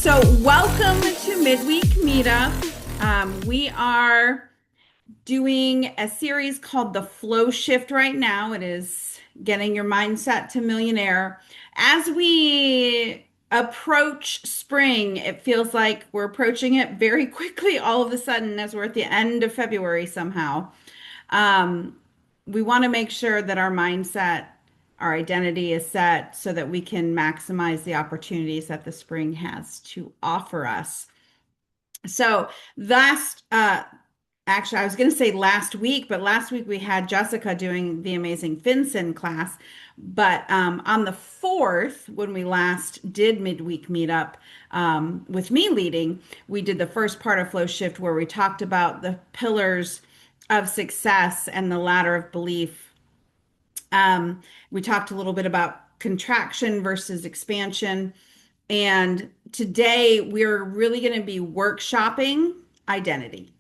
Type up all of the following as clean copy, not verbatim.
So, welcome to Midweek Meetup. We are doing a series called The Flow Shift right now. It is getting your mindset to millionaire. As we approach spring, it feels like we're approaching it very quickly all of a sudden as we're at the end of February somehow. Um, we want to make sure that our mindset, our identity is set so that we can maximize the opportunities that the spring has to offer us. So actually, I was going to say last week, but last week we had Jessica doing the amazing FinCEN class. But on the 4th, when we last did midweek meetup with me leading, we did the first part of Flow Shift where we talked about the pillars of success and the ladder of belief. We talked a little bit about contraction versus expansion. And today we're really going to be workshopping identity.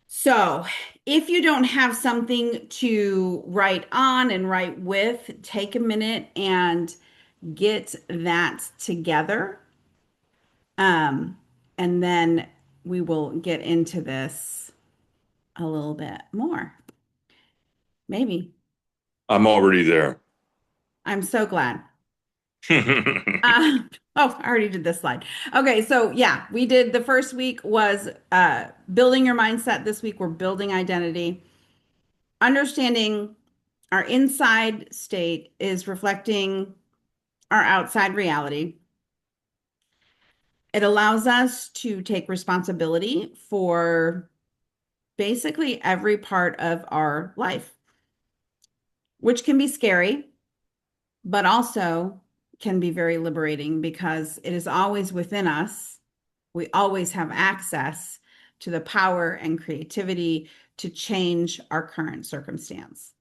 So, if you don't have something to write on and write with, take a minute and get that together. Um, and then we will get into this a little bit more. Maybe. I'm already there. I'm so glad. Uh, oh, I already did this slide. Okay, so yeah, we did the first week was building your mindset. This week we're building identity. Understanding our inside state is reflecting our outside reality. It allows us to take responsibility for basically every part of our life, which can be scary, but also can be very liberating because it is always within us. We always have access to the power and creativity to change our current circumstance.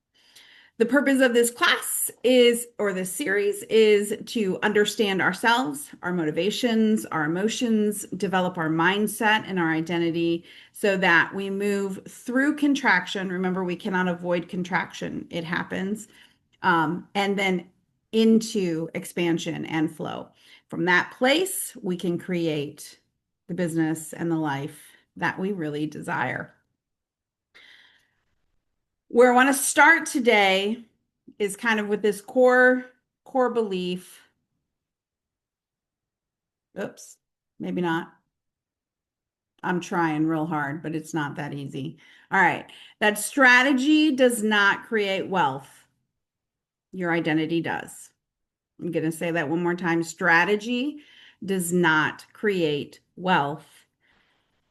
The purpose of this class is, or this series is to understand ourselves, our motivations, our emotions, develop our mindset and our identity so that we move through contraction. Remember, we cannot avoid contraction, it happens. And then into expansion and flow. From that place, we can create the business and the life that we really desire. Where I want to start today is kind of with this core belief. Oops, maybe not. I'm trying real hard, but it's not that easy. All right. That strategy does not create wealth. Your identity does. I'm going to say that one more time. Strategy does not create wealth.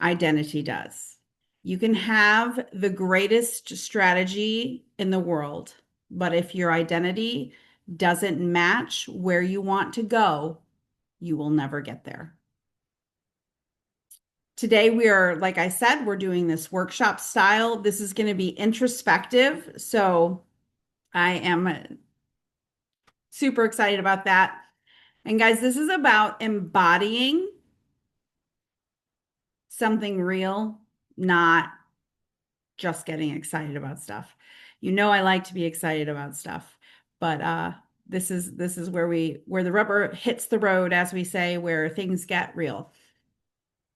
Identity does. You can have the greatest strategy in the world, but if your identity doesn't match where you want to go, you will never get there. Today, we are, like I said, we're doing this workshop style. This is going to be introspective. So I am super excited about that. And guys, this is about embodying something real, not just getting excited about stuff. You know, I like to be excited about stuff, but this is where the rubber hits the road, as we say, where things get real.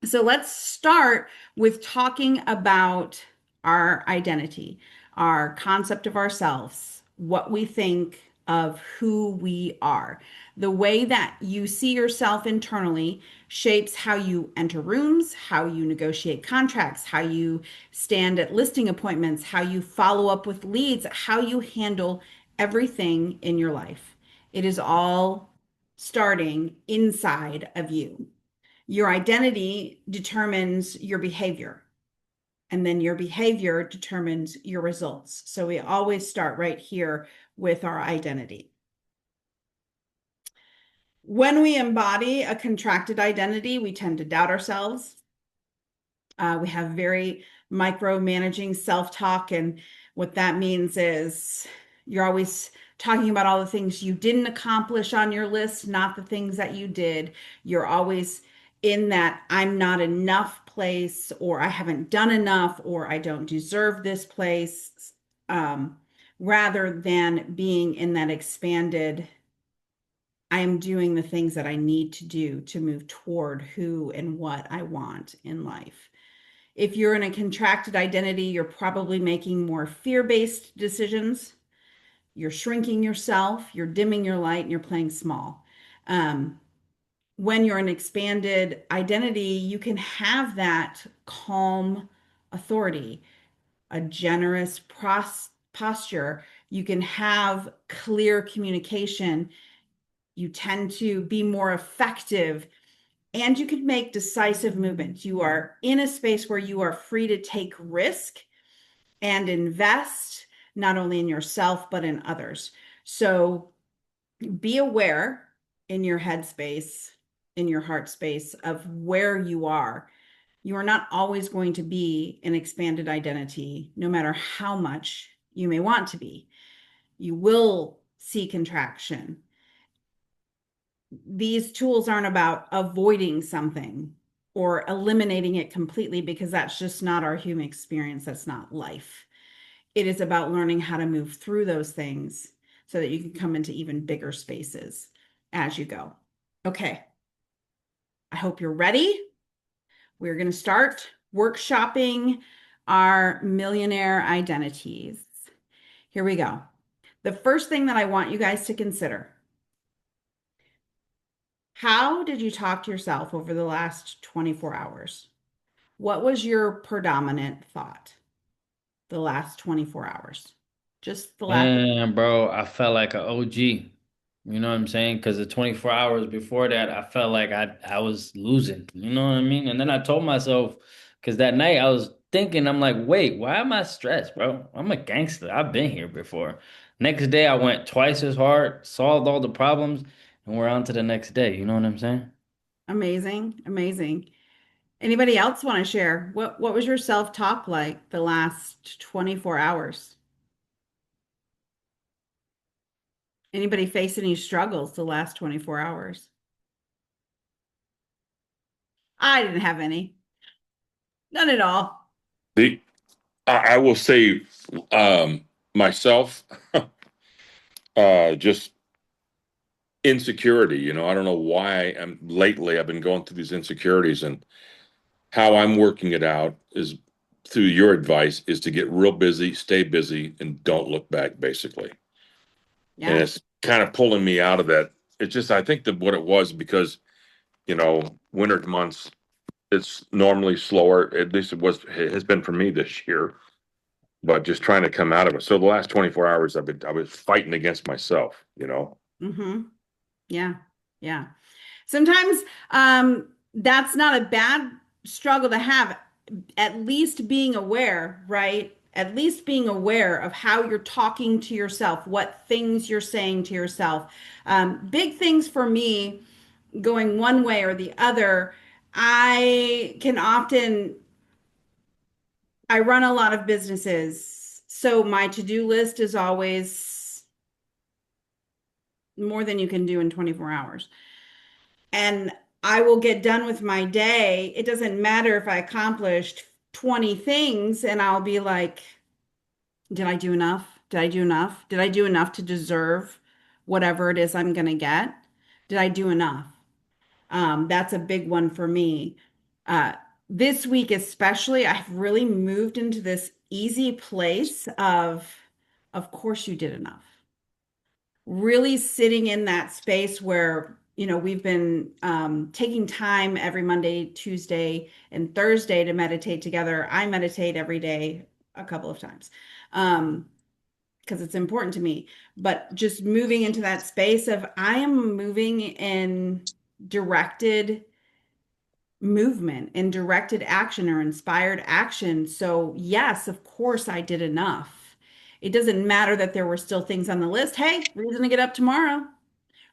So let's start with talking about our identity, our concept of ourselves, what we think of who we are. The way that you see yourself internally shapes how you enter rooms, how you negotiate contracts, how you stand at listing appointments, how you follow up with leads, how you handle everything in your life. It is all starting inside of you. Your identity determines your behavior, and then your behavior determines your results. So we always start right here with our identity. When we embody a contracted identity, we tend to doubt ourselves. We have very micromanaging self-talk, and what that means is you're always talking about all the things you didn't accomplish on your list, not the things that you did. You're always in that I'm not enough place, or I haven't done enough, or I don't deserve this place, rather than being in that expanded I am doing the things that I need to do to move toward who and what I want in life. If you're in a contracted identity, you're probably making more fear-based decisions. You're shrinking yourself, you're dimming your light, and you're playing small. Um, when you're an expanded identity, you can have that calm authority, a generous posture. You can have clear communication. You tend to be more effective and you can make decisive movements. You are in a space where you are free to take risk and invest not only in yourself, but in others. So be aware in your headspace, in your heart space of where you are. You are not always going to be an expanded identity, no matter how much you may want to be. You will see contraction. These tools aren't about avoiding something or eliminating it completely because that's just not our human experience. That's not life. It is about learning how to move through those things so that you can come into even bigger spaces as you go. Okay, I hope you're ready. We're going to start workshopping our millionaire identities. Here we go. The first thing that I want you guys to consider, how did you talk to yourself over the last 24 hours? What was your predominant thought the last 24 hours? Just the last. Man, bro, I felt like an OG. You know what I'm saying? Because the 24 hours before that, I felt like I was losing. You know what I mean? And then I told myself, because that night I was thinking, I'm like, wait, why am I stressed, bro? I'm a gangster. I've been here before. Next day, I went twice as hard, solved all the problems, and we're on to the next day. You know what I'm saying? Amazing, amazing. Anybody else want to share? What was your self-talk like the last 24 hours? Anybody face any struggles the last 24 hours? I didn't have any. None at all. The I will say myself, just insecurity. I don't know why I'm lately I've been going through these insecurities, and how I'm working it out is through your advice is to get real busy, stay busy, and don't look back, basically. And Yeah. it's kind of pulling me out of that. It's just I think that what it was because winter months it's normally slower. At least it has been for me this year. But just trying to come out of it. So the last 24 hours, I was fighting against myself. Mm-hmm. Yeah. Yeah. Sometimes that's not a bad struggle to have. At least being aware, right? At least being aware of how you're talking to yourself, what things you're saying to yourself. Big things for me going one way or the other. I can often, I run a lot of businesses. So my to-do list is always more than you can do in 24 hours. And I will get done with my day. It doesn't matter if I accomplished 20 things and I'll be like, did I do enough? Did I do enough? Did I do enough to deserve whatever it is I'm going to get? Did I do enough? That's a big one for me. Uh, this week, especially, I've really moved into this easy place of course you did enough. Really sitting in that space where, we've been taking time every Monday, Tuesday, and Thursday to meditate together. I meditate every day a couple of times because it's important to me. But just moving into that space of I am moving in directed movement and directed action or inspired action. So, yes, of course, I did enough. It doesn't matter that there were still things on the list. Hey, reason to get up tomorrow,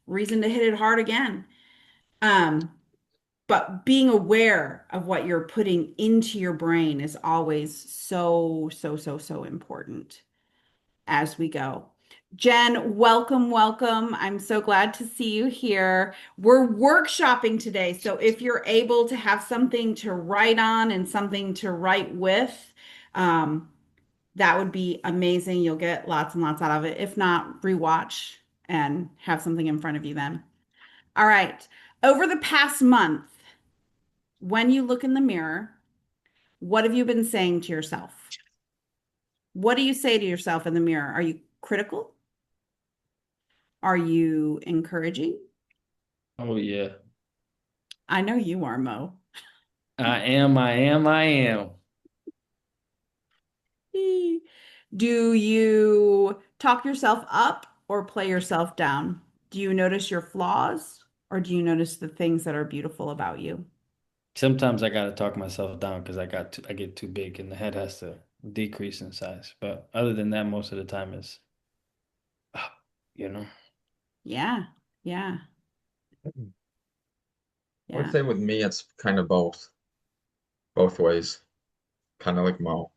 reason to hit it hard again. Um, but being aware of what you're putting into your brain is always so, so, so, so important as we go. Jen, welcome, welcome. I'm so glad to see you here. We're workshopping today. So if you're able to have something to write on and something to write with, um, that would be amazing. You'll get lots and lots out of it. If not, rewatch and have something in front of you then. All right. Over the past month, when you look in the mirror, what have you been saying to yourself? What do you say to yourself in the mirror? Are you critical? Are you encouraging? Oh yeah. I know you are, Mo. I am. Do you talk yourself up or play yourself down? Do you notice your flaws or do you notice the things that are beautiful about you? Sometimes I gotta talk myself down because I get too big and the head has to decrease in size. But other than that, most of the time is, you know. Yeah, yeah, I would yeah. say with me, it's kind of both ways, kind of like Mo.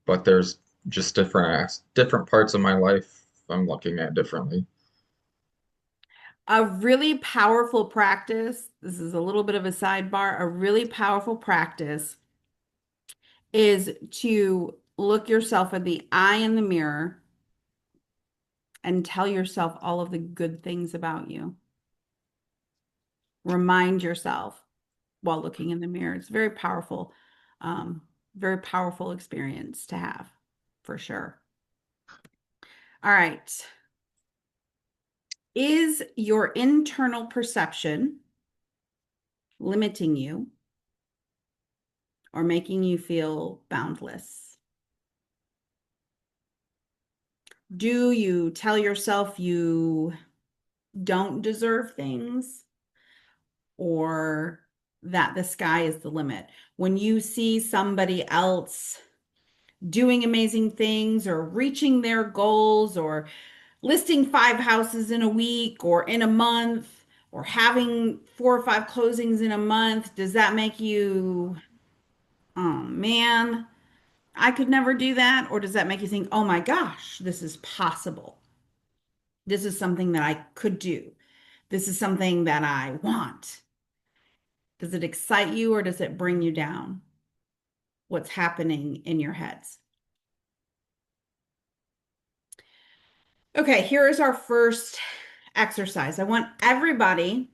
But there's just different parts of my life I'm looking at differently. A really powerful practice, this is a little bit of a sidebar, a really powerful practice is to look yourself in the eye in the mirror and tell yourself all of the good things about you. Remind yourself while looking in the mirror. It's um, very powerful experience to have, for sure. All right. Is your internal perception limiting you or making you feel boundless? Do you tell yourself you don't deserve things or that the sky is the limit? When you see somebody else doing amazing things or reaching their goals or listing 5 houses in a week or in a month or having 4 or 5 closings in a month, does that make you, oh man, I could never do that? Or does that make you think, oh my gosh, this is possible? This is something that I could do. This is something that I want. Does it excite you or does it bring you down? What's happening in your heads? Okay, here is our first exercise. I want everybody,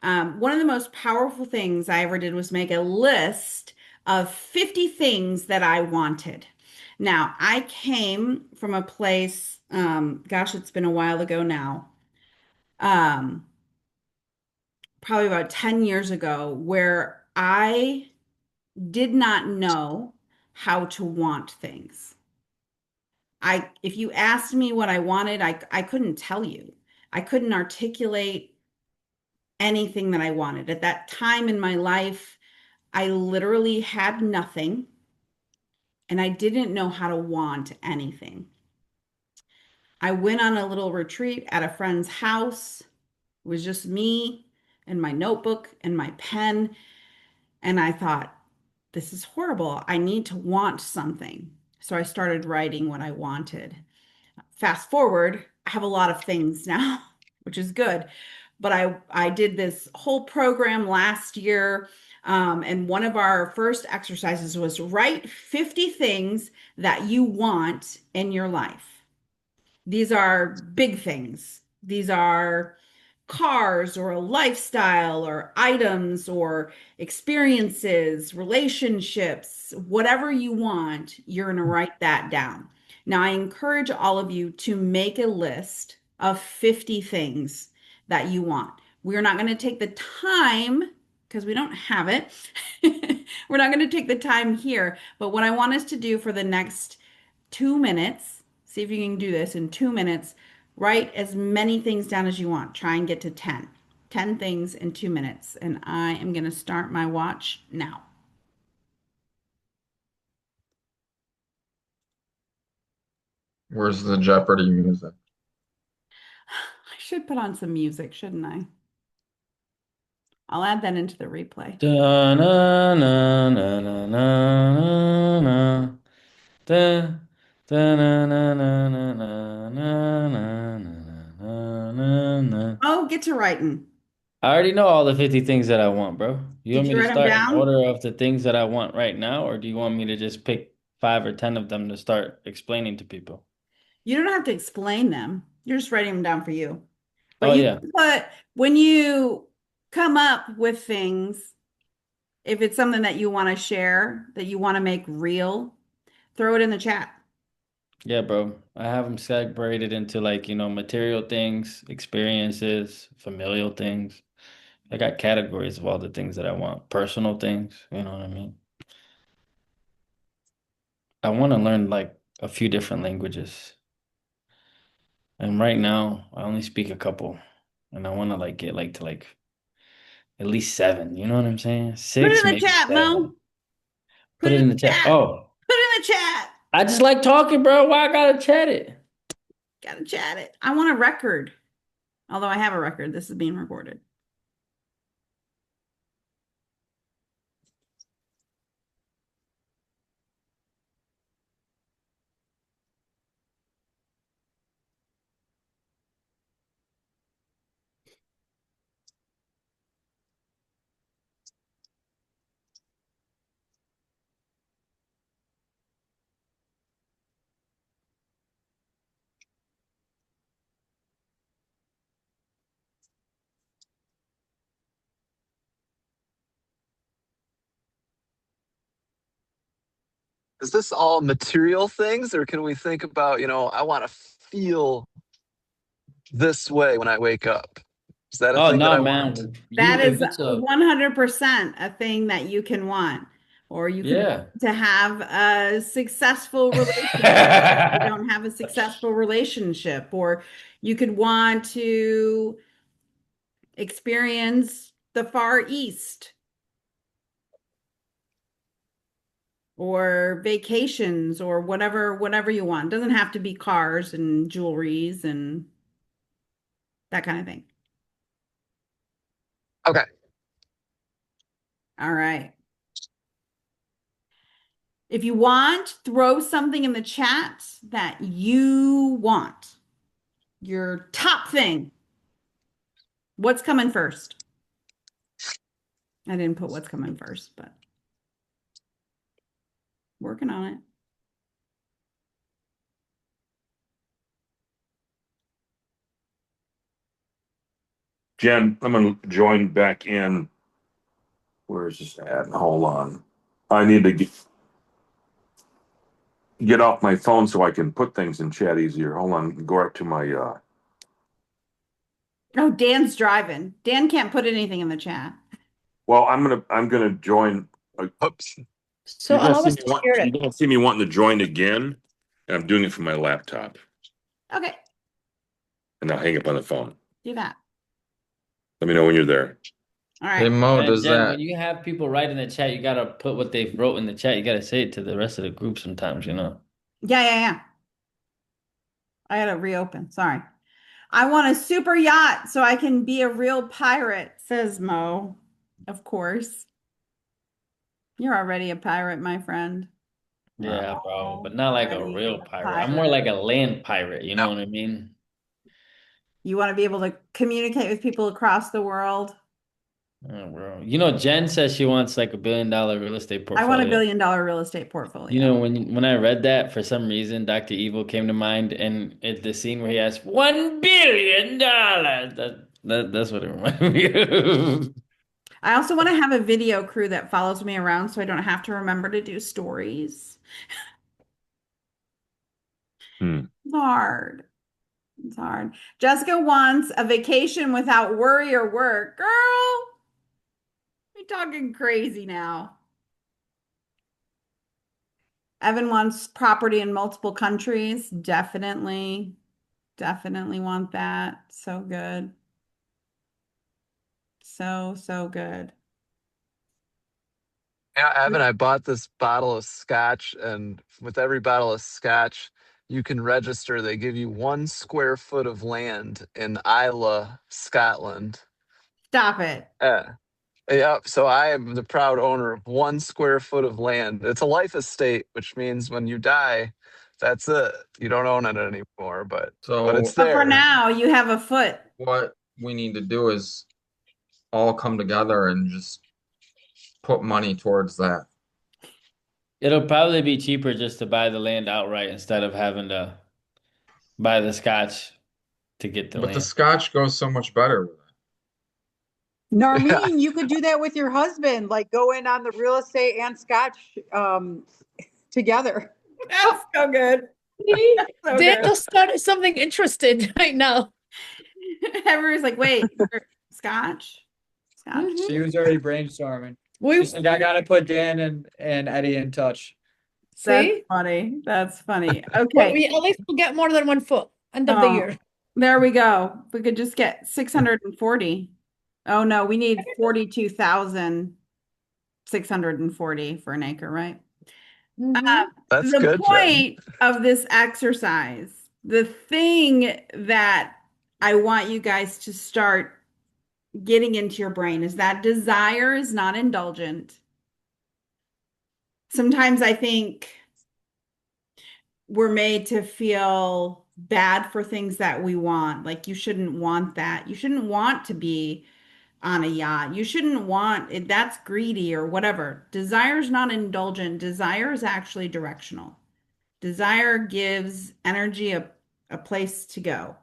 one of the most powerful things I ever did was make a list of 50 things that I wanted. Now, I came from a place, gosh, it's been a while ago now, um, probably about 10 years ago, where I did not know how to want things. If you asked me what I wanted, I couldn't tell you. I couldn't articulate anything that I wanted. At that time in my life, I literally had nothing and I didn't know how to want anything. I went on a little retreat at a friend's house. It was just me and my notebook and my pen. And I thought, this is horrible. I need to want something. So I started writing what I wanted. Fast forward, I have a lot of things now, which is good. But I did this whole program last year, and one of our first exercises was write 50 things that you want in your life. These are big things. These are cars or a lifestyle or items or experiences, relationships, whatever you want, you're going to write that down. Now, I encourage all of you to make a list of 50 things that you want. We're not going to take the time because we don't have it. We're not going to take the time here. But what I want us to do for the next 2 minutes, see if you can do this in 2 minutes. Write as many things down as you want. Try and get to 10. 10 things in 2 minutes. And I am going to start my watch now. Where's the Jeopardy music? I should put on some music, shouldn't I? I'll add that into the replay. Da na na na na na na. Da da na na na na na na na na na na. Oh, get to writing. I already know all the 50 things that I want, bro. You Did want me you to write them start in down? order of the things that I want right now, or do you want me to just pick 5 or 10 of them to start explaining to people? You don't have to explain them. You're just writing them down for you. But Oh you yeah. can put when you come up with things, if it's something that you want to share, that you want to make real, throw it in the chat. Yeah, bro. I have them separated into like, material things, experiences, familial things. I got categories of all the things that I want. Personal things, you know what I mean? I want to learn like a few different languages. And right now, I only speak a couple. And I want to like get like to like at least seven. You know what I'm saying? Put it Six, in the maybe chat, Mo. seven. Put Put it it in in the the chat. chat. Oh, Put it in the chat. I just like talking, bro. Why I gotta chat it? Gotta chat it. I want a record. Although I have a record, this is being recorded. Is this all material things, or can we think about, I want to feel this way when I wake up? Is that a Oh thing that no, I want? man. That If is it's a 100% a thing that you can want. Or you could yeah. want to have a successful relationship. You don't have a successful relationship. Or you could want to experience the Far East or vacations or whatever you want. It doesn't have to be cars and jewelries and that kind of thing. Okay. All right. If you want, throw something in the chat that you want. Your top thing. What's coming first? I didn't put what's coming first, but working on it. Jen, I'm gonna join back in. Where is this at? Hold on. I need to get off my phone so I can put things in chat easier. Hold on. Go right to my Oh, Dan's driving. Dan can't put anything in the chat. well, I'm gonna join. Oops. So I'm almost here You're gonna see me wanting to join again, and I'm doing it from my laptop. Okay, And I'll hang up on the phone. do that. Let me know when you're there. All Hey right. Mo, And does Jen, when that you have people write in the chat, you gotta put what they wrote in the chat. You gotta say it to the rest of the group sometimes, you know. Yeah. I gotta reopen. Sorry. I want a super yacht so I can be a real pirate, says Mo. Of course. You're already a pirate, my friend. We're Yeah, bro. all But not like a already real a pirate. I'm more pirate. like a land pirate, you know what I mean? You want to be able to communicate with people across the world. Oh, bro. You know, Jen says she wants like $1 billion real estate I want a portfolio. billion-dollar real estate You portfolio. know, when I read that, for some reason, Dr. Evil came to mind, and the scene where he has $1 billion. That's what it reminded me of. I also want to have a video crew that follows me around so I don't have to remember to do stories. Hmm. It's hard. It's hard. Jessica wants a vacation without worry or work. Girl, you're talking crazy now. Evan wants property in multiple countries. Definitely want that. So good. So good. Yeah, Evan, I bought this bottle of scotch, and with every bottle of scotch, you can register. They give you 1 square foot of land in Isla, Scotland. Stop it. Yeah. Yep. So I am the proud owner of 1 square foot of land. It's a life estate, which means when you die, that's it. You don't own it anymore, but it's so But for there. now, you have a foot. what we need to do is all come together and just put money towards that. It'll probably be cheaper just to buy the land outright instead of having to buy the scotch to get the But the land. scotch goes so much better with it. Yeah. Narmeen, you could do that with your husband, like go in on the real estate and scotch together. That's so good. See? So Dan good. just started something interesting right now. Everyone's like, wait, scotch? Scotch? Mhm. She was already brainstorming. We She said, I gotta put Dan and Eddie in touch. That's see, funny. That's funny. but Okay. we at least will get more than 1 foot end of the Oh, year. there we go. We could just get 640. Oh no, we need 42,640 for an acre, right? Mhm. That's The good, Jen. point of this exercise, the thing that I want you guys to start getting into your brain is that desire is not indulgent. Sometimes I think we're made to feel bad for things that we want. Like you shouldn't want that. You shouldn't want to be on a yacht. You shouldn't want it. That's greedy or whatever. Desire is not indulgent. Desire is actually directional. Desire gives energy a place to go.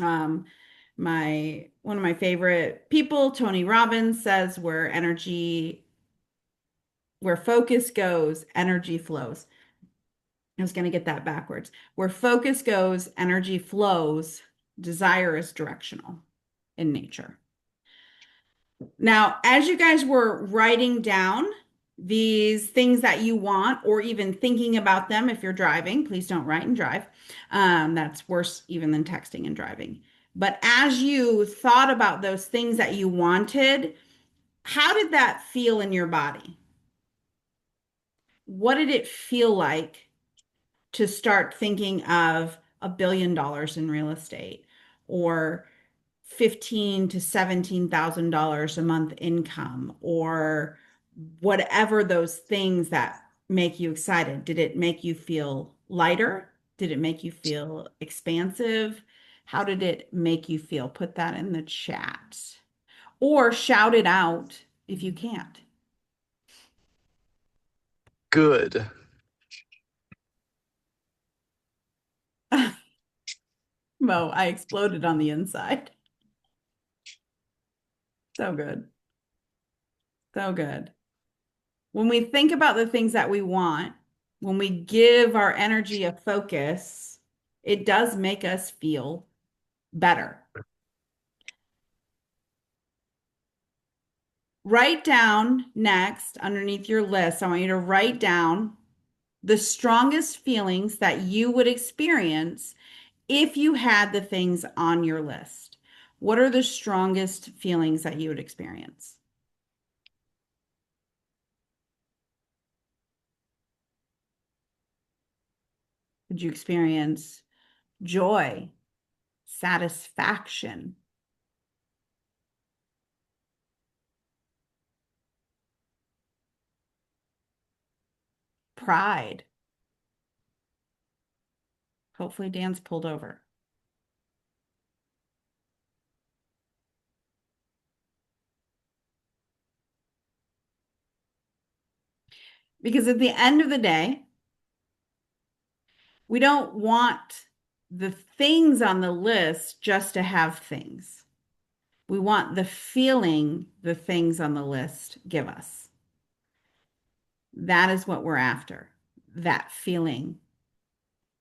Um, one of my favorite people, Tony Robbins, says where focus goes, energy flows. I was going to get that backwards. Where focus goes, energy flows. Desire is directional in nature. Now, as you guys were writing down these things that you want, or even thinking about them if you're driving, please don't write and drive. That's worse even than texting and driving. But as you thought about those things that you wanted, how did that feel in your body? What did it feel like to start thinking of $1 billion in real estate or 15 to $17,000 a month income or whatever those things that make you excited? Did it make you feel lighter? Did it make you feel expansive? How did it make you feel? Put that in the chat or shout it out if you can't. Good. Mo, I exploded on the inside. So good. So good. When we think about the things that we want, when we give our energy a focus, it does make us feel better. Write down next underneath your list. I want you to write down the strongest feelings that you would experience if you had the things on your list. What are the strongest feelings that you would experience? Would you experience joy, satisfaction, pride? Hopefully, Dan's pulled over. Because at the end of the day, we don't want the things on the list just to have things. We want the feeling the things on the list give us. That is what we're after. That feeling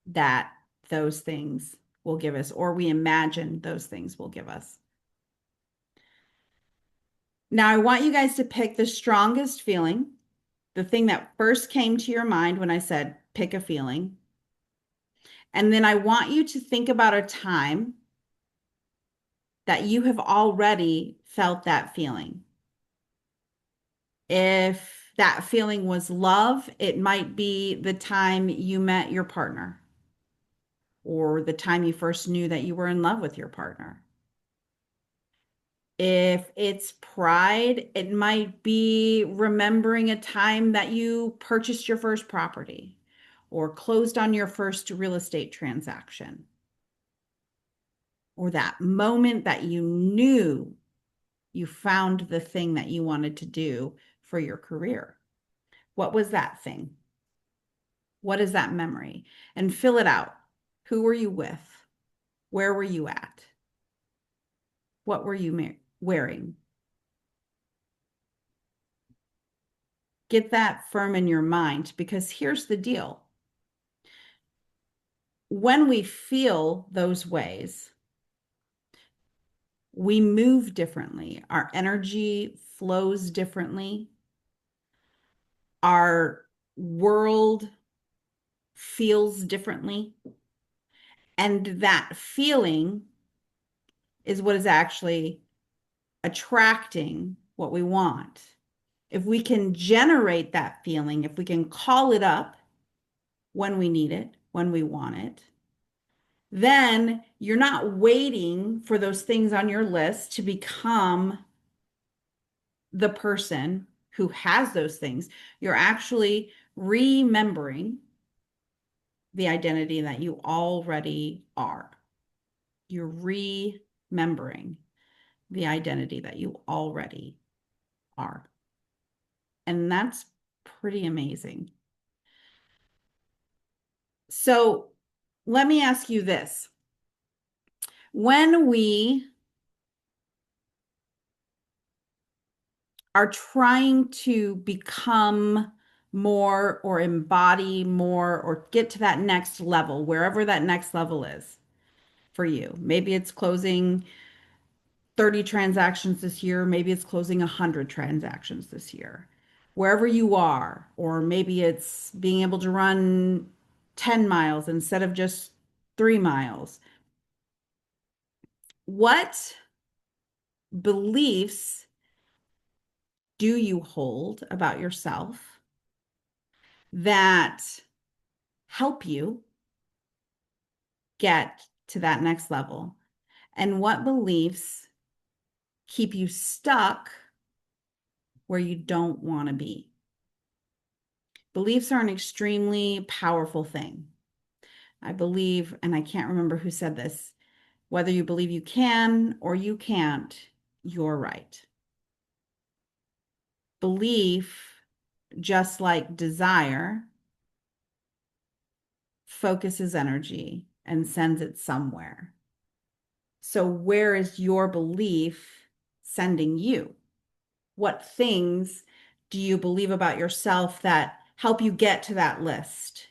that those things will give us, or we imagine those things will give us. Now, I want you guys to pick the strongest feeling, the thing that first came to your mind when I said pick a feeling. And then I want you to think about a time that you have already felt that feeling. If that feeling was love, it might be the time you met your partner or the time you first knew that you were in love with your partner. If it's pride, it might be remembering a time that you purchased your first property or closed on your first real estate transaction, or that moment that you knew you found the thing that you wanted to do for your career. What was that thing? What is that memory? And fill it out. Who were you with? Where were you at? What were you wearing? Get that firm in your mind, because here's the deal. When we feel those ways, we move differently. Our energy flows differently. Our world feels differently. And that feeling is what is actually attracting what we want. If we can generate that feeling, if we can call it up when we need it, when we want it, then you're not waiting for those things on your list to become the person who has those things. You're actually remembering the identity that you already are. You're remembering the identity that you already are. And that's pretty amazing. So let me ask you this. When we are trying to become more or embody more or get to that next level, wherever that next level is for you, maybe it's closing 30 transactions this year, maybe it's closing 100 transactions this year, wherever you are, or maybe it's being able to run 10 miles instead of just 3 miles. What beliefs do you hold about yourself that help you get to that next level? And what beliefs keep you stuck where you don't want to be? Beliefs are an extremely powerful thing. I believe, and I can't remember who said this, whether you believe you can or you can't, you're right. Belief, just like desire, focuses energy and sends it somewhere. So where is your belief sending you? What things do you believe about yourself that help you get to that list?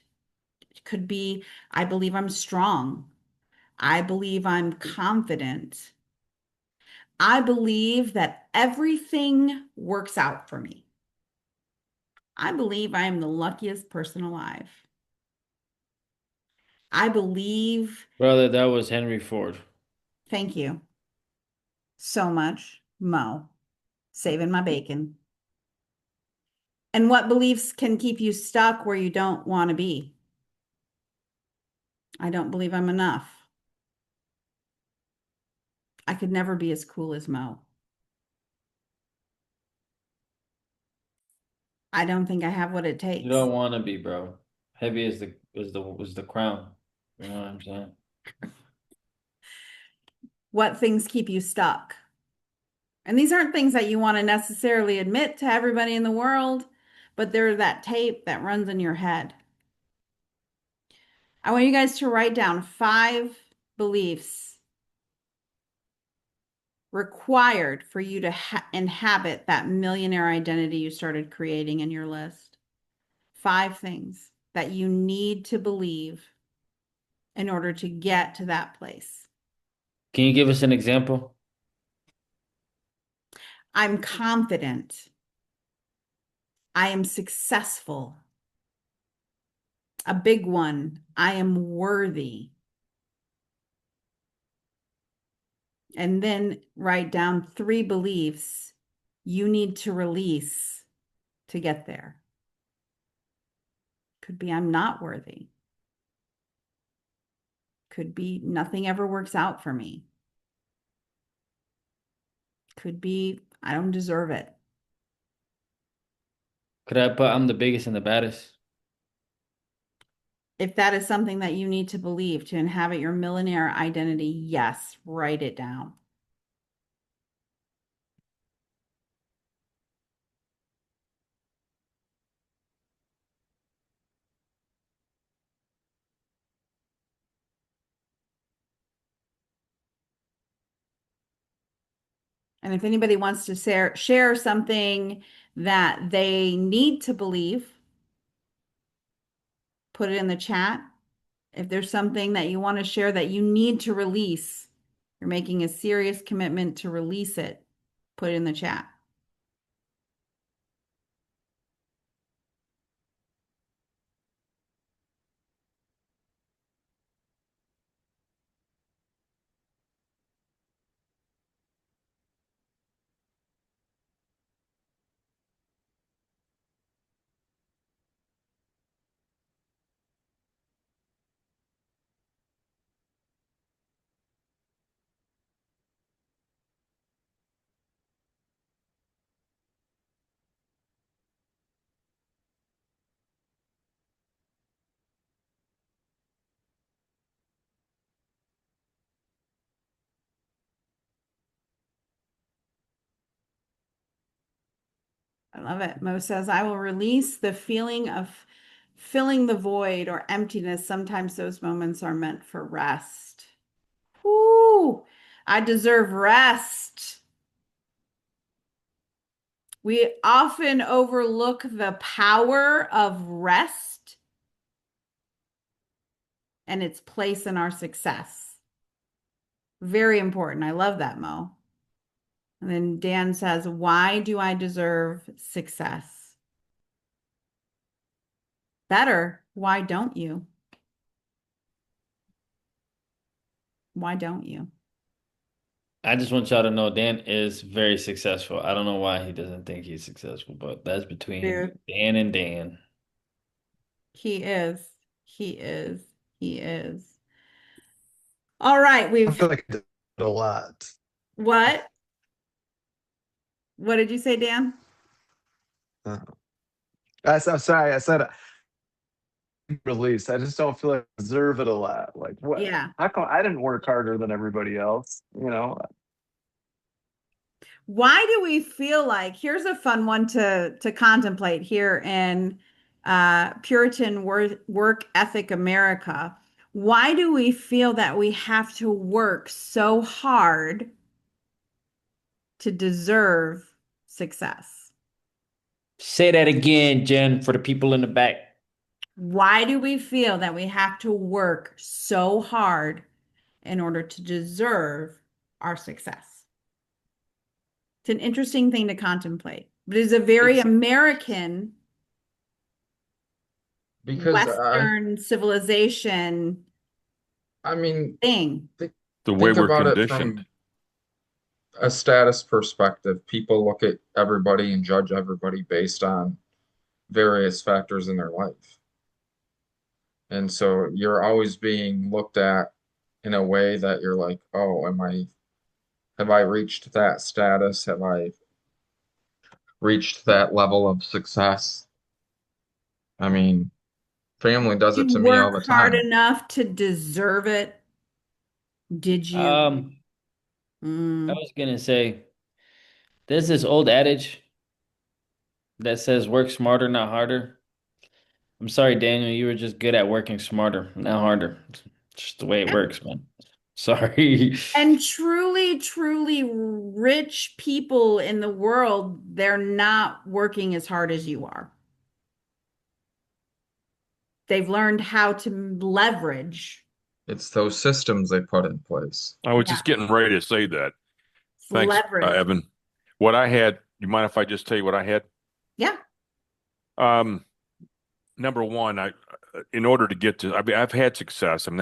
It could be, I believe I'm strong. I believe I'm confident. I believe that everything works out for me. I believe I am the luckiest person alive. I believe, Brother, that was Henry Ford. thank you so much, Mo, saving my bacon. And what beliefs can keep you stuck where you don't want to be? I don't believe I'm enough. I could never be as cool as Mo. I don't think I have what it You takes. don't want to be, bro. Heavy is the crown. You know what I'm saying? What things keep you stuck? And these aren't things that you want to necessarily admit to everybody in the world, but they're that tape that runs in your head. I want you guys to write down 5 beliefs required for you to inhabit that millionaire identity you started creating in your list. 5 things that you need to believe in order to get to that place. Can you give us an example? I'm confident. I am successful. A big one. I am worthy. And then write down 3 beliefs you need to release to get there. Could be I'm not worthy. Could be nothing ever works out for me. Could be I don't deserve it. Could I put I'm the biggest and the baddest? If that is something that you need to believe to inhabit your millionaire identity, yes, write it down. And if anybody wants to share something that they need to believe, put it in the chat. If there's something that you want to share that you need to release, you're making a serious commitment to release it, put it in the chat. I love it. Mo says, I will release the feeling of filling the void or emptiness. Sometimes those moments are meant for rest. Whoo, I deserve rest. We often overlook the power of rest and its place in our success. Very important. I love that, Mo. And then Dan says, why do I deserve success? Better, why don't you? Why don't you? I just want y'all to know Dan is very successful. I don't know why he doesn't think he's successful, but that's between Dude, Dan and Dan. he is. He is. He is. All right, I feel like I did a lot. what? What did you say, Dan? Uh, I'm sorry. I said release. I just don't feel like I deserve it a lot. Like what? Yeah. How come I didn't work harder than everybody else? You know, Why do we feel like, here's a fun one to contemplate here in Puritan work ethic America. Why do we feel that we have to work so hard to deserve success? Say that again, Jen, for the people in the back. Why do we feel that we have to work so hard in order to deserve our success? It's an interesting thing to contemplate, but it's a very American, Because Western civilization I mean, thing. The way think we're about it conditioned. from a status perspective. People look at everybody and judge everybody based on various factors in their life. And so you're always being looked at in a way that you're like, oh, have I reached that status? Have I reached that level of success? I mean, family does it You to me all work the hard time. enough to deserve it. Did you? I Mm. was gonna say there's this old adage that says work smarter, not harder. I'm sorry, Daniel, you were just good at working smarter, not harder. It's just the way it works, man. Sorry. And truly, truly rich people in the world, they're not working as hard as you are. They've learned how to leverage. It's those systems they put in place. I was Yeah, just getting ready to say that. Thanks, leverage. Evan. What I had, you mind if I just tell you what I had? Yeah. Um, Number one, in order to get to, I mean, I've had success. I've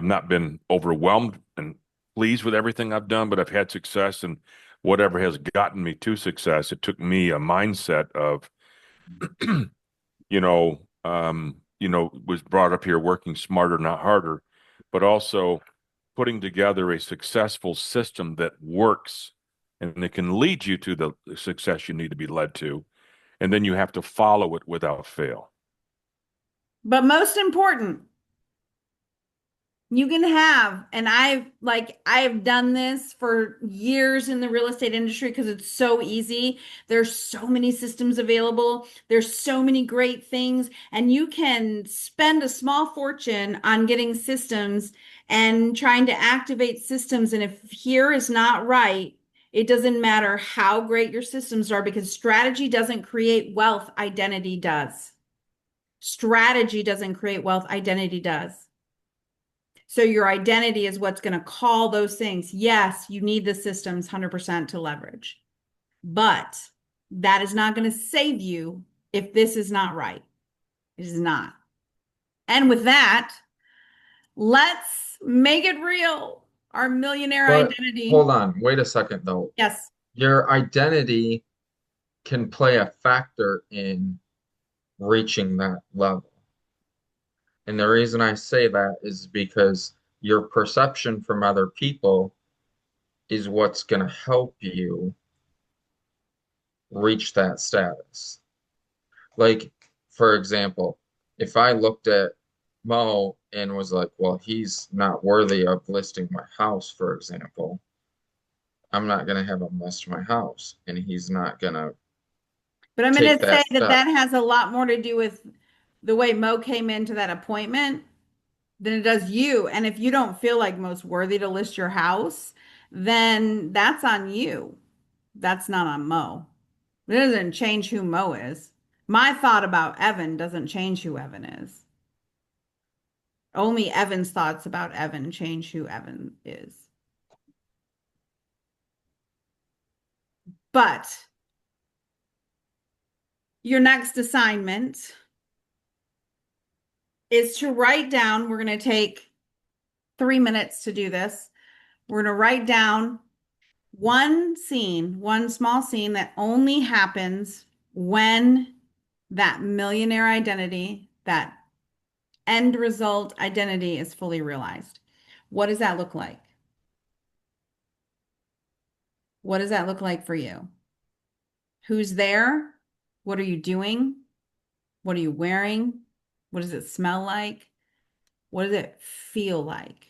not been overwhelmed and pleased with everything I've done, but I've had success, and whatever has gotten me to success, it took me a mindset of, was brought up here working smarter, not harder, but also putting together a successful system that works and it can lead you to the success you need to be led to. And then you have to follow it without fail. But most important, you can have, and I've done this for years in the real estate industry because it's so easy. There's so many systems available. There's so many great things, and you can spend a small fortune on getting systems and trying to activate systems. And if here is not right, It doesn't matter how great your systems are because strategy doesn't create wealth, identity does. Strategy doesn't create wealth, identity does. So your identity is what's going to call those things. Yes, you need the systems 100% to leverage, but that is not going to save you if this is not right. It is not. And with that, let's make it real. Our millionaire But identity. hold on, wait a second though. Yes. Your identity can play a factor in reaching that level. And the reason I say that is because your perception from other people is what's going to help you reach that status. Like, for example, if I looked at Mo and was like, well, he's not worthy of listing my house, for example, I'm not going to have him list my house, and he's not going to But I'm going take to say that that that step. has a lot more to do with the way Mo came into that appointment than it does you. And if you don't feel like most worthy to list your house, then that's on you. That's not on Mo. It doesn't change who Mo is. My thought about Evan doesn't change who Evan is. Only Evan's thoughts about Evan change who Evan is. But your next assignment is to write down, we're going to take 3 minutes to do this. We're going to write down one scene, one small scene that only happens when that millionaire identity, that end result identity is fully realized. What does that look like? What does that look like for you? Who's there? What are you doing? What are you wearing? What does it smell like? What does it feel like?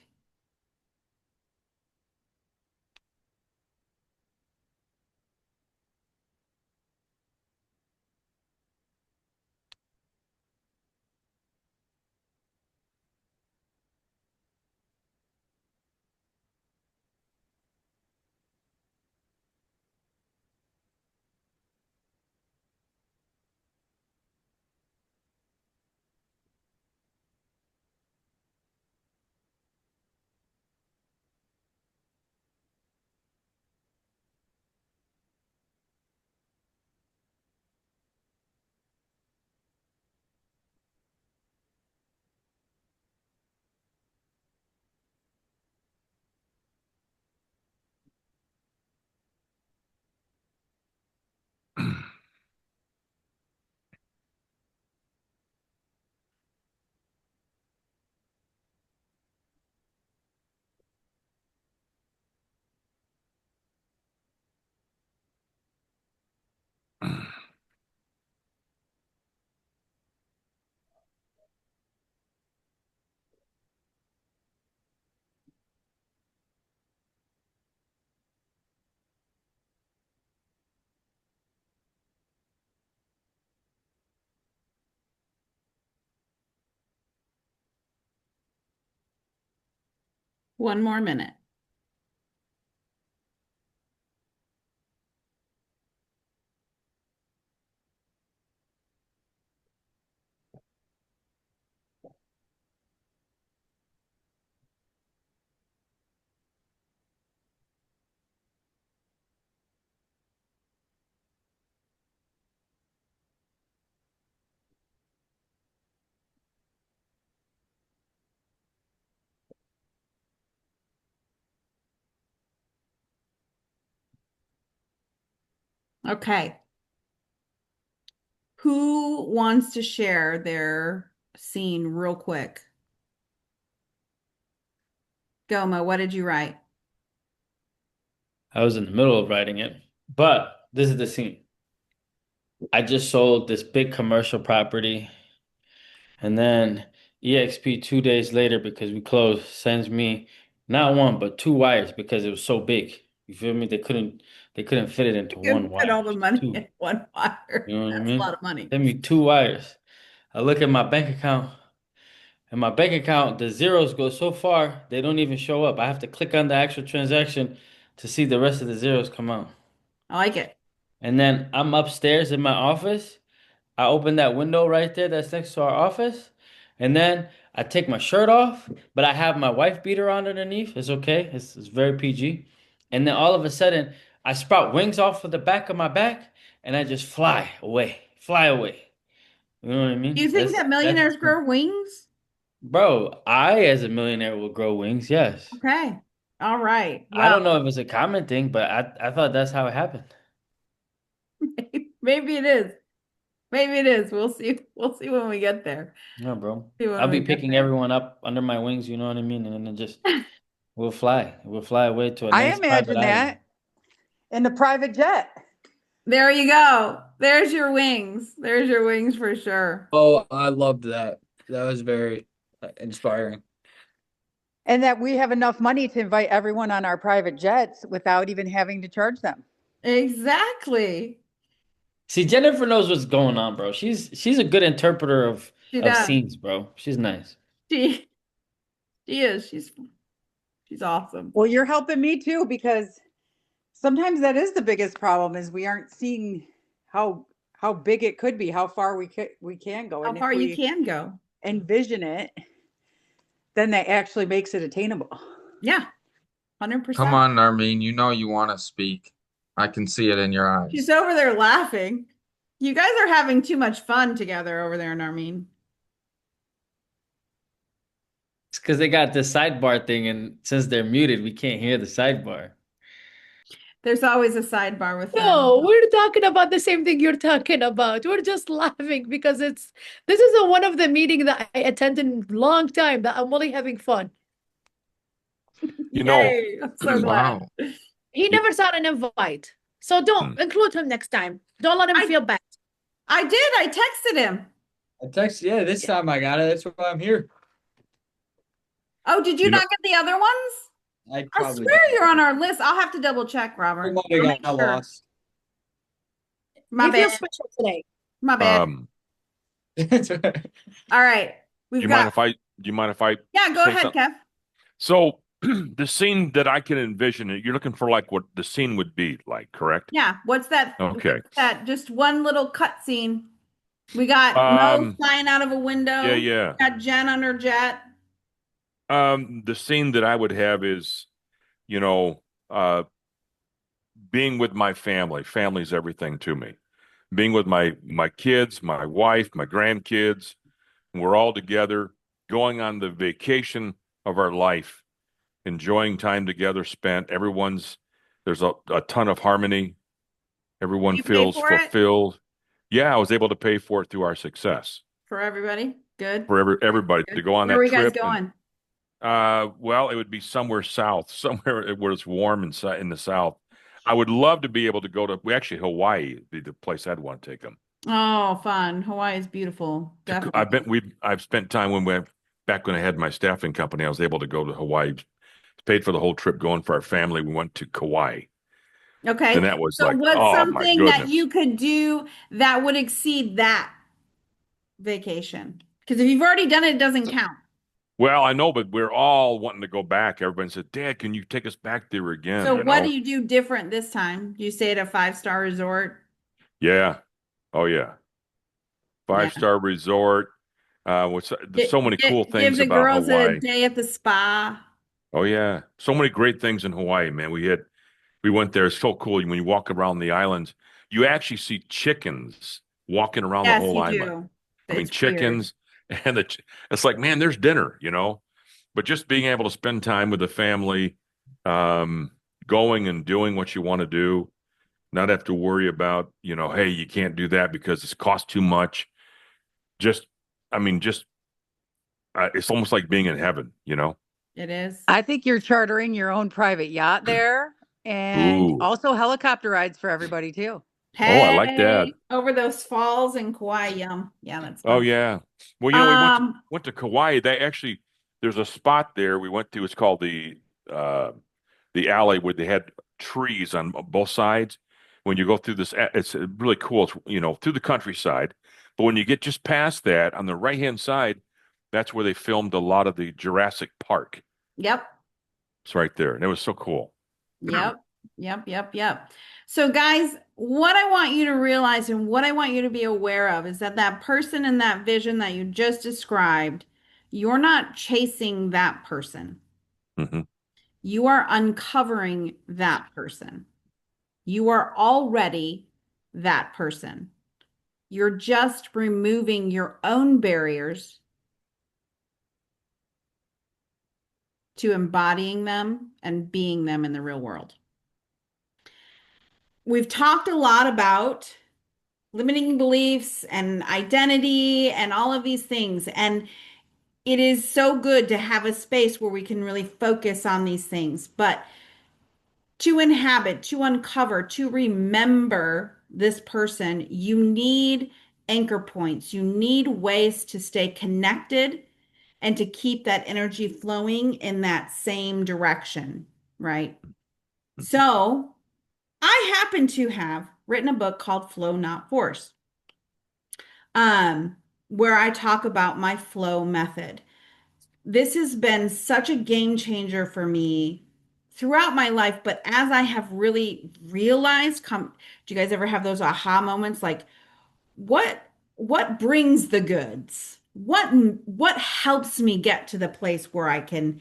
One more minute. Okay. Who wants to share their scene real quick? Goma, what did you write? I was in the middle of writing it, but this is the scene. I just sold this big commercial property, and then EXP 2 days later, because we closed, sends me not one but two wires because it was so big. You feel me? They couldn't fit it into You one can put wire. all the money Two. in one wire. You know what I That's a mean? lot of money. Send me two wires. I look at my bank account, and my bank account, the zeros go so far, they don't even show up. I have to click on the actual transaction to see the rest of the zeros come out. I like it. And then I'm upstairs in my office. I open that window right there that's next to our office. And then I take my shirt off, but I have my wife beater on underneath. It's okay. It's very PG. And then all of a sudden, I sprout wings off of the back of my back and I just fly away. Fly away. You know what I Do mean? you think that millionaires grow wings? Bro, I as a millionaire will grow wings, yes. Okay. All right. I Well, don't know if it's a common thing, but I thought that's how it happened. maybe it is. Maybe it is. We'll see. We'll see when we get there. No, bro. See when I'll we be get picking there. everyone up under my wings, you know what I mean? And then just we'll fly. We'll fly away to a I nice private imagine island. that in the private jet. There you go. There's your wings. There's your wings for sure. Oh, I loved that. That was very inspiring. And that we have enough money to invite everyone on our private jets without even having to charge them. Exactly. See, Jennifer knows what's going on, bro. She's a good interpreter of She does. scenes, bro. She's nice. She is. She's awesome. Well, you're helping me too, because sometimes that is the biggest problem is we aren't seeing how big it could be, how far we can go. How And far if you we can go. envision it, then that actually makes it attainable. Yeah. 100%. Come on, Narmeen. You know you want to speak. I can see it in your eyes. She's over there laughing. You guys are having too much fun together over there, Narmeen. It's because they got the sidebar thing, and since they're muted, we can't hear the sidebar. There's always a sidebar with them. No, we're talking about the same thing you're talking about. We're just laughing because this is one of the meetings that I attended in a long time that I'm only having fun. You know, Yay, I'm so glad. Wow. He never saw an invite. So don't include him next time. Don't let him feel bad. I did. I texted him. I texted, yeah, this time I got it. That's why I'm here. Oh, did you You know- not get the other ones? I I probably swear did. you're on our list. I'll have to double check, Robert. Somebody I'll make got sure. lost. My He feels bad. special today. My bad. That's right. All right. Do We've you got. mind if I? Do you mind if I? Yeah, go say ahead, something? Kev. So the scene that I can envision, you're looking for like what the scene would be like, correct? Yeah. What's that? Okay. What's that? Just one little cut scene. We got Mo flying out of a window. Yeah. We got Jen on her jet. The scene that I would have is, you know, being with my family. Family's everything to me. Being with my kids, my wife, my grandkids. We're all together, going on the vacation of our life, enjoying time together spent. There's a ton of harmony. Everyone You pay feels for it? fulfilled. Yeah, I was able to pay for it through our success. For everybody. Good. For everybody Good. to go on Where that are you guys trip. going? Well, it would be somewhere south, somewhere where it's warm in the south. I would love to be able to go to, Hawaii would be the place I'd want to take them. Oh, fun. Hawaii is beautiful. Definitely. I've spent time back when I had my staffing company, I was able to go to Hawaii, paid for the whole trip going for our family. We went to Kauai. Okay. And that was So like, what's oh my something that goodness. you could do that would exceed that vacation? Because if you've already done it, it doesn't count. Well, I know, but we're all wanting to go back. Everybody said, Dad, can you take us back there again? So You what know? do you do different this time? Do you stay at a 5-star resort? Yeah. Oh, yeah. 5-star resort. There's so many cool Give things the about girls Hawaii. a day at the spa. Oh, yeah. So many great things in Hawaii, man. We went there. It's so cool. When you walk around the islands, you actually see chickens walking around the Yes, whole you island. do. I mean, It's chickens, and it's like, man, there's dinner, you know. But just being able to spend time with the family, going and doing what you want to do, not have to worry about, hey, you can't do that because it's cost too much. It's almost like being in heaven, you know. It is. I think you're chartering your own private yacht there and Ooh. also helicopter rides for everybody too. Hey, I like that. over those falls in Kauai. Yum. Yeah, that's fun. Oh yeah. Well, we went to Kauai. There's a spot there we went to. It's called the alley where they had trees on both sides. When you go through this, it's really cool. It's through the countryside. But when you get just past that on the right-hand side, that's where they filmed a lot of the Jurassic Park. Yep. It's right there, and it was so cool. Yep. Yep. So guys, what I want you to realize and what I want you to be aware of is that that person and that vision that you just described, you're not chasing that person. Hmm. You are uncovering that person. You are already that person. You're just removing your own barriers to embodying them and being them in the real world. We've talked a lot about limiting beliefs and identity and all of these things. And it is so good to have a space where we can really focus on these things. But to inhabit, to uncover, to remember this person, you need anchor points. You need ways to stay connected and to keep that energy flowing in that same direction, right? So I happen to have written a book called Flow Not Force, where I talk about my flow method. This has been such a game changer for me throughout my life, but as I have really realized, do you guys ever have those aha moments like what brings the goods? What helps me get to the place where I can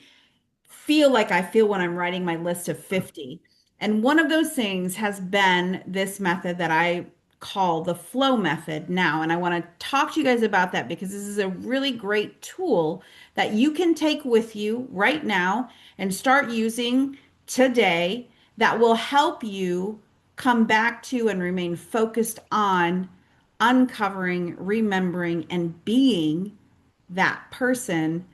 feel like I feel when I'm writing my list of 50. And one of those things has been this method that I call the flow method now. And I want to talk to you guys about that because this is a really great tool that you can take with you right now and start using today that will help you come back to and remain focused on uncovering, remembering, and being that person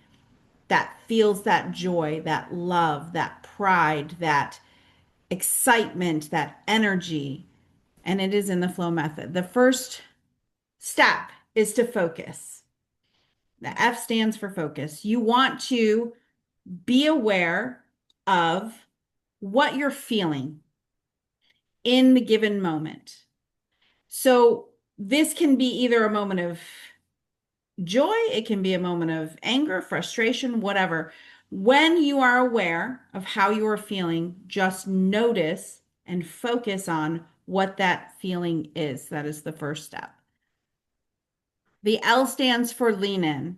that feels that joy, that love, that pride, that excitement, that energy. And it is in the flow method. The first step is to focus. The F stands for focus. You want to be aware of what you're feeling in the given moment. So this can be either a moment of joy, it can be a moment of anger, frustration, whatever. When you are aware of how you are feeling, just notice and focus on what that feeling is. That is the first step. The L stands for lean in.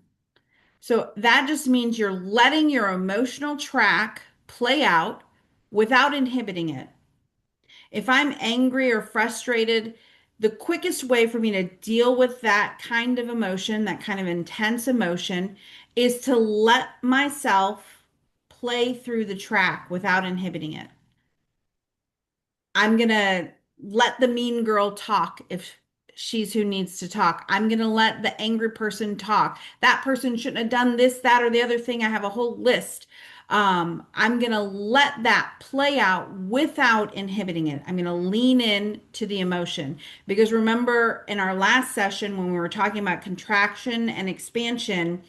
So that just means you're letting your emotional track play out without inhibiting it. If I'm angry or frustrated, the quickest way for me to deal with that kind of emotion, that kind of intense emotion, is to let myself play through the track without inhibiting it. I'm going to let the mean girl talk if she's who needs to talk. I'm going to let the angry person talk. That person shouldn't have done this, that, or the other thing. I have a whole list. I'm going to let that play out without inhibiting it. I'm going to lean in to the emotion because remember in our last session when we were talking about contraction and expansion,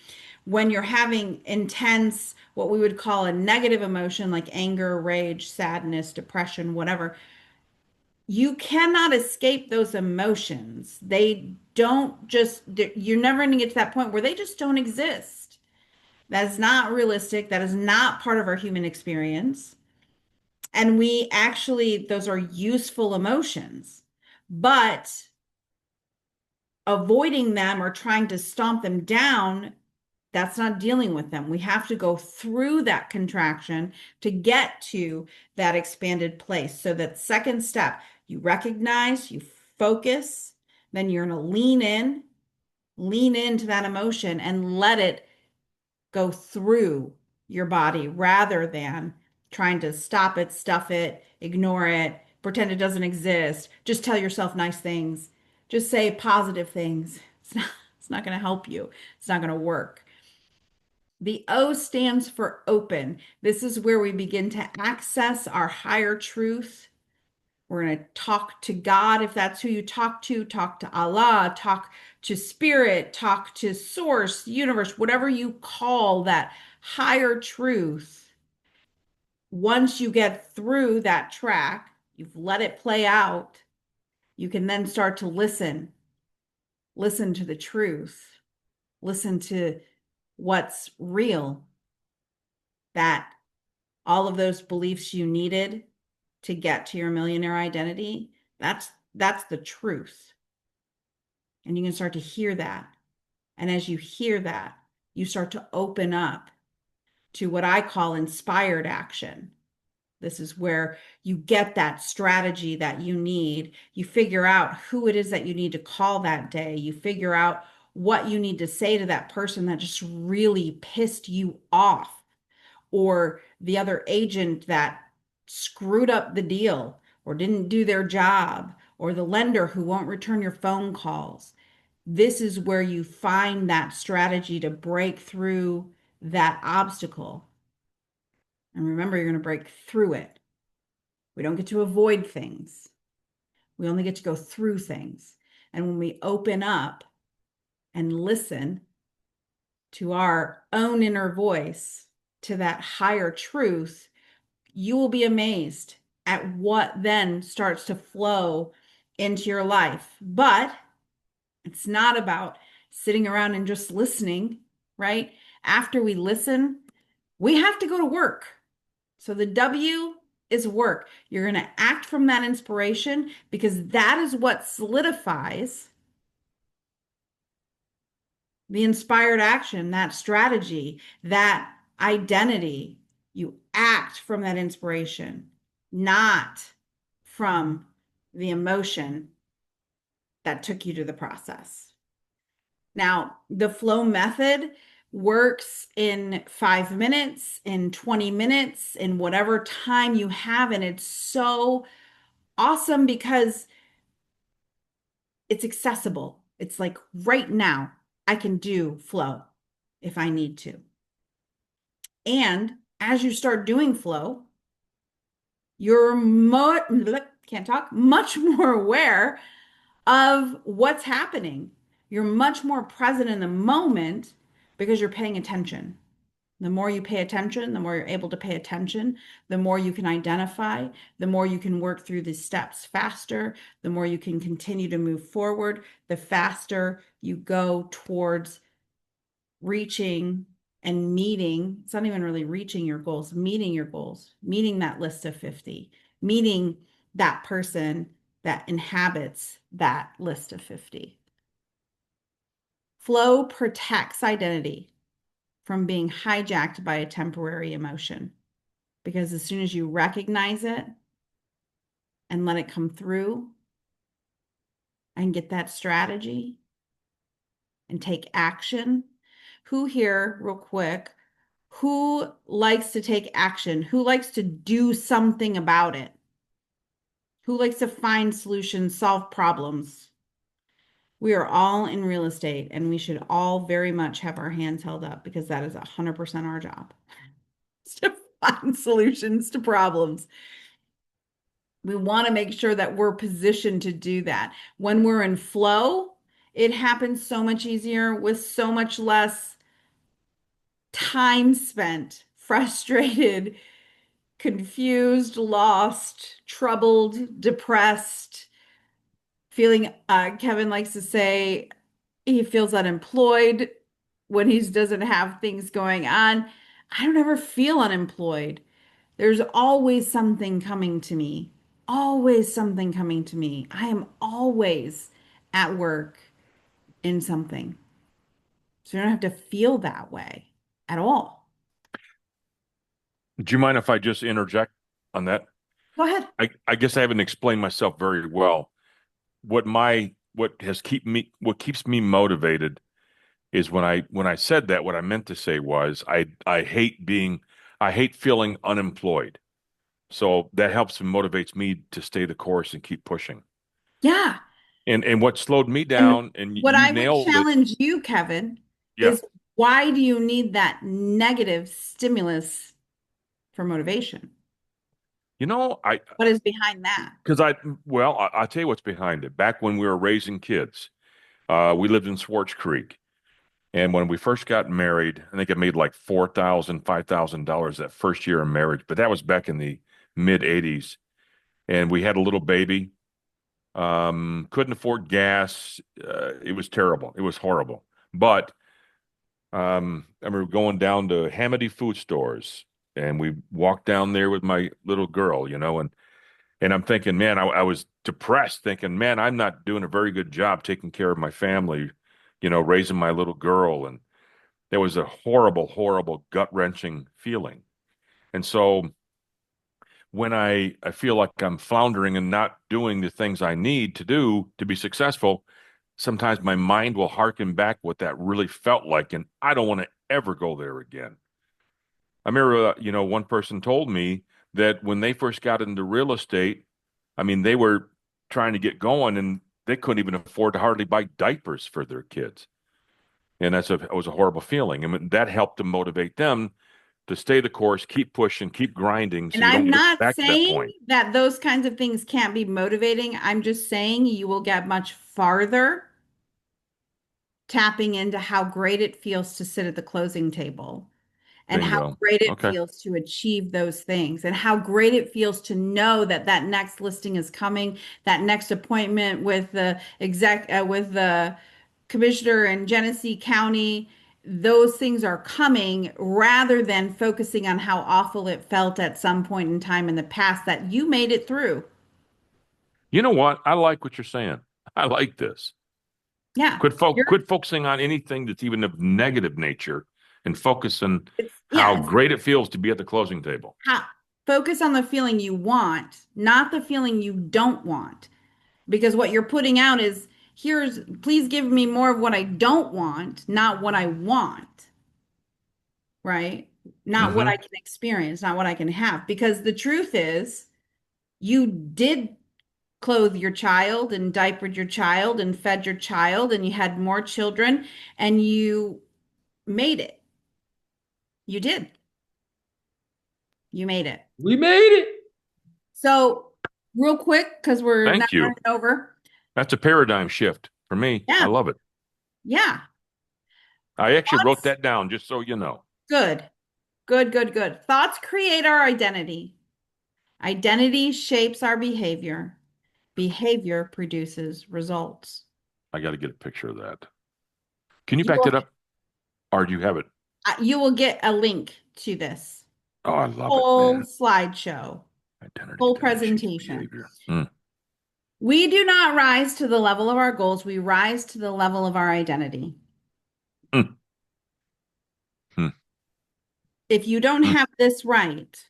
when you're having intense, what we would call a negative emotion like anger, rage, sadness, depression, whatever, you cannot escape those emotions. They don't just, you're never going to get to that point where they just don't exist. That is not realistic. That is not part of our human experience. And we actually, those are useful emotions, but avoiding them or trying to stomp them down, that's not dealing with them. We have to go through that contraction to get to that expanded place. So that second step, you recognize, you focus, then you're going to lean into that emotion and let it go through your body rather than trying to stop it, stuff it, ignore it, pretend it doesn't exist. Just tell yourself nice things. Just say positive things. It's not going to help you. It's not going to work. The O stands for open. This is where we begin to access our higher truth. We're going to talk to God if that's who you talk to Allah, talk to spirit, talk to source, universe, whatever you call that higher truth. Once you get through that track, you've let it play out, you can then start to listen to the truth, listen to what's real, that all of those beliefs you needed to get to your millionaire identity, that's the truth. And you can start to hear that. And as you hear that, you start to open up to what I call inspired action. This is where you get that strategy that you need. You figure out who it is that you need to call that day. You figure out what you need to say to that person that just really pissed you off, or the other agent that screwed up the deal or didn't do their job, or the lender who won't return your phone calls. This is where you find that strategy to break through that obstacle. And remember, you're going to break through it. We don't get to avoid things. We only get to go through things. And when we open up and listen to our own inner voice, to that higher truth, you will be amazed at what then starts to flow into your life. But it's not about sitting around and just listening, right? After we listen, we have to go to work. So the W is work. You're going to act from that inspiration, because that is what solidifies the inspired action, that strategy, that identity. You act from that inspiration, not from the emotion that took you to the process. Now, the flow method works in 5 minutes, in 20 minutes, in whatever time you have. And it's so awesome because it's accessible. It's like right now, I can do flow if I need to. And as you start doing flow, you're much more aware of what's happening. You're much more present in the moment because you're paying attention. The more you pay attention, the more you're able to pay attention, the more you can identify, the more you can work through the steps faster, the more you can continue to move forward, the faster you go towards reaching and meeting. It's not even really reaching your goals, meeting that list of 50, meeting that person that inhabits that list of 50. Flow protects identity from being hijacked by a temporary emotion, because as soon as you recognize it and let it come through and get that strategy and take action. Who here, real quick, who likes to take action? Who likes to do something about it? Who likes to find solutions, solve problems? We are all in real estate, and we should all very much have our hands held up, because that is 100% our job. It's to find solutions to problems. We want to make sure that we're positioned to do that. When we're in flow, it happens so much easier with so much less time spent frustrated, confused, lost, troubled, depressed, feeling, Kevin likes to say he feels unemployed when he doesn't have things going on. I don't ever feel unemployed. There's always something coming to me, always something coming to me. I am always at work in something. So you don't have to feel that way at all. Do you mind if I just interject on that? Go ahead. I guess I haven't explained myself very well. What keeps me motivated is when I said that, what I meant to say was I hate feeling unemployed. So that helps and motivates me to stay the course and keep pushing. Yeah. And what slowed me And down, and what you I would nailed it. challenge you, Kevin, Yeah. is why do you need that negative stimulus for motivation? I What is behind that? because I'll tell you what's behind it. Back when we were raising kids, we lived in Swartz Creek. And when we first got married, I think I made like $5,000 that first year of marriage, but that was back in the mid 80s. And we had a little baby. Couldn't afford gas. It was terrible. It was horrible. But I remember going down to Hamady food stores, and we walked down there with my little girl, and And I'm thinking, man, I was depressed, thinking, man, I'm not doing a very good job taking care of my family, raising my little girl. And there was a horrible, horrible, gut-wrenching feeling. And so when I feel like I'm floundering and not doing the things I need to do to be successful, sometimes my mind will harken back what that really felt like, and I don't want to ever go there again. I remember, one person told me that when they first got into real estate, I mean, they were trying to get going and they couldn't even afford to hardly buy diapers for their kids. And it was a horrible feeling. I mean, that helped to motivate them to stay the course, keep pushing, keep grinding so And you I'm don't get not back to that saying point. that those kinds of things can't be motivating. I'm just saying you will get much farther tapping into how great it feels to sit at the closing table and how Bingo. great it Okay. feels to achieve those things and how great it feels to know that that next listing is coming, that next appointment with the with the commissioner in Genesee County, those things are coming rather than focusing on how awful it felt at some point in time in the past that you made it through. You know what? I like what you're saying. I like this. Yeah. You're Quit focusing on anything that's even of negative nature and focus on it's how yeah, great it feels to be at the closing table. how, focus on the feeling you want, not the feeling you don't want. Because what you're putting out is please give me more of what I don't want, not what I want, right? Not what I Hmm. can experience, not what I can have. Because the truth is, you did clothe your child and diapered your child and fed your child, and you had more children, and you made it. You did. You made it. We made it. So, real quick, because we're now Thank you. running over. That's a paradigm shift for me. I Yeah, love it. yeah. I actually wrote Thoughts? that down just so you know. Good. Good, good, good. Thoughts create our identity. Identity shapes our behavior. Behavior produces results. I got to get a picture of that. Can you You back will, that up? Or do you have it? you will get a link to this Oh, I love it, whole man. slideshow, Identity, whole identity shapes presentation. behavior. Mm, We do not rise to the level of our goals. We rise to the level of our identity. mm, mm, If you don't mm. have this right,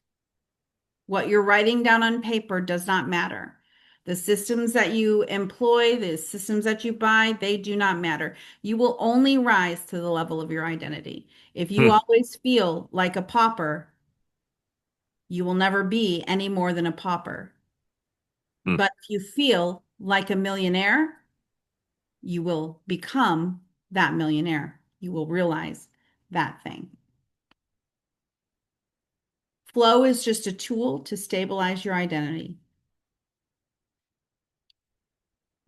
what you're writing down on paper does not matter. The systems that you employ, the systems that you buy, they do not matter. You will only rise to the level of your identity. If you Hmm. always feel like a pauper, you will never be any more than a pauper. Hmm. But if you feel like a millionaire, you will become that millionaire. You will realize that thing. Flow is just a tool to stabilize your identity.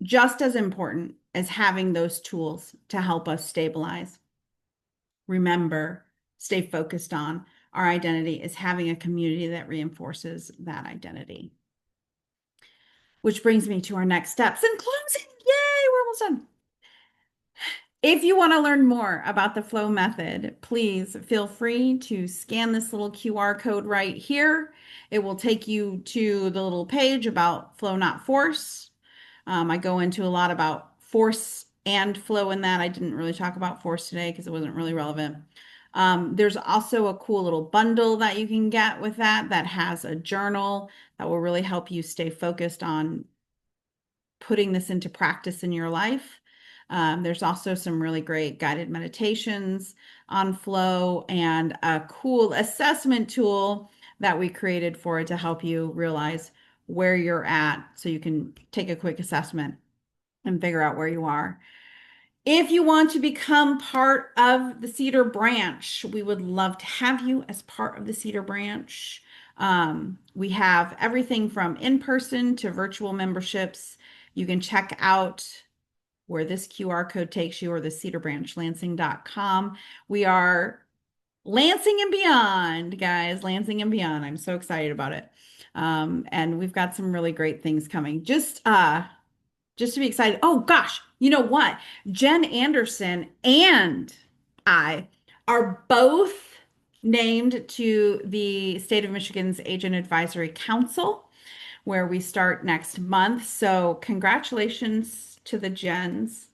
Just as important as having those tools to help us stabilize. Remember, stay focused on our identity is having a community that reinforces that identity. Which brings me to our next steps in closing. Yay, we're almost done. If you want to learn more about the flow method, please feel free to scan this little QR code right here. It will take you to the little page about flow, not force. I go into a lot about force and flow in that. I didn't really talk about force today because it wasn't really relevant. There's also a cool little bundle that you can get with that has a journal that will really help you stay focused on putting this into practice in your life. There's also some really great guided meditations on flow and a cool assessment tool that we created for it to help you realize where you're at so you can take a quick assessment and figure out where you are. If you want to become part of the Cedar Branch, we would love to have you as part of the Cedar Branch. We have everything from in-person to virtual memberships. You can check out where this QR code takes you or the cedarbranchlansing.com. We are Lansing and beyond, guys, Lansing and beyond. I'm so excited about it. And we've got some really great things coming. Just to be excited. Oh gosh, you know what? Jen Anderson and I are both named to the State of Michigan's Agent Advisory Council. where we start next month. So congratulations to the gens.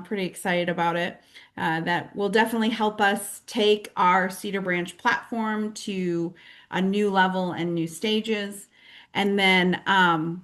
Pretty excited about it. That will definitely help us take our Cedar Branch platform to a new level and new stages. And then and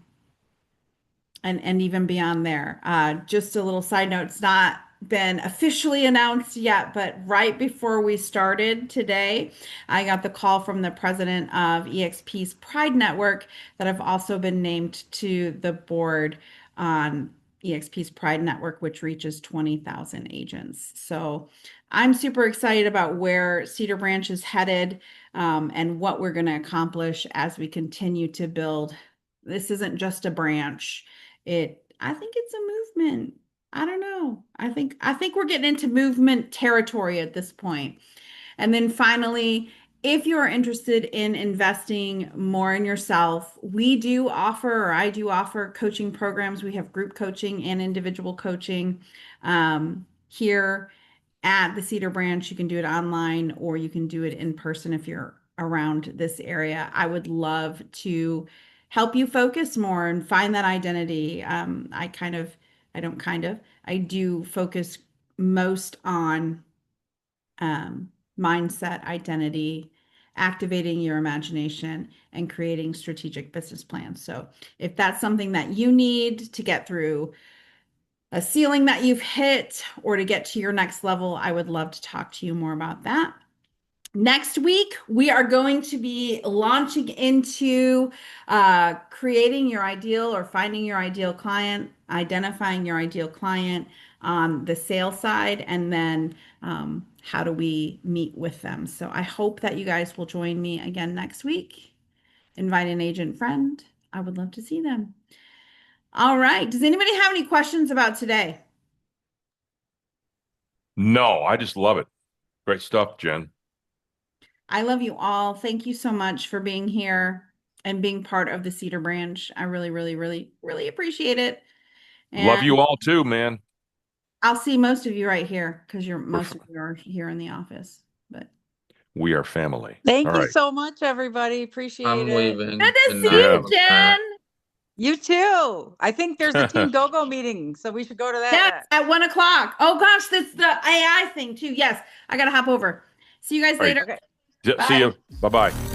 even beyond there. Just a little side note, it's not been officially announced yet, but right before we started today, I got the call from the president of EXP's Pride Network that I've also been named to the board on EXP's Pride Network, which reaches 20,000 agents. So I'm super excited about where Cedar Branch is headed, and what we're going to accomplish as we continue to build. This isn't just a branch. I think it's a movement. I don't know. I think we're getting into movement territory at this point. And then finally, if you are interested in investing more in yourself, we do offer, or I do offer coaching programs. We have group coaching and individual coaching here at the Cedar Branch. You can do it online or you can do it in person if you're around this area. I would love to help you focus more and find that identity. I do focus most on mindset, identity, activating your imagination, and creating strategic business plans. So if that's something that you need to get through a ceiling that you've hit or to get to your next level, I would love to talk to you more about that. Next week, we are going to be launching into creating your ideal or finding your ideal client, identifying your ideal client on the sales side, and then how do we meet with them. So I hope that you guys will join me again next week. Invite an agent friend. I would love to see them. All right. Does anybody have any questions about today? No, I just love it. Great stuff, Jen. I love you all. Thank you so much for being here and being part of the Cedar Branch. I really, really, really, really appreciate it. Love And you all too, man. I'll see most of you right here because most of you are here in the office. But We are family. Thank All you right. so much, everybody. Appreciate I'm it. leaving good to in see Yeah. you, Jen. You too. I think there's a Team Go-Go meeting, so we should go to that. Yes, at 1 o'clock. Oh gosh, that's the AI thing too. Yes, I gotta hop over. See you guys All right. later. Okay. See you. Bye-bye.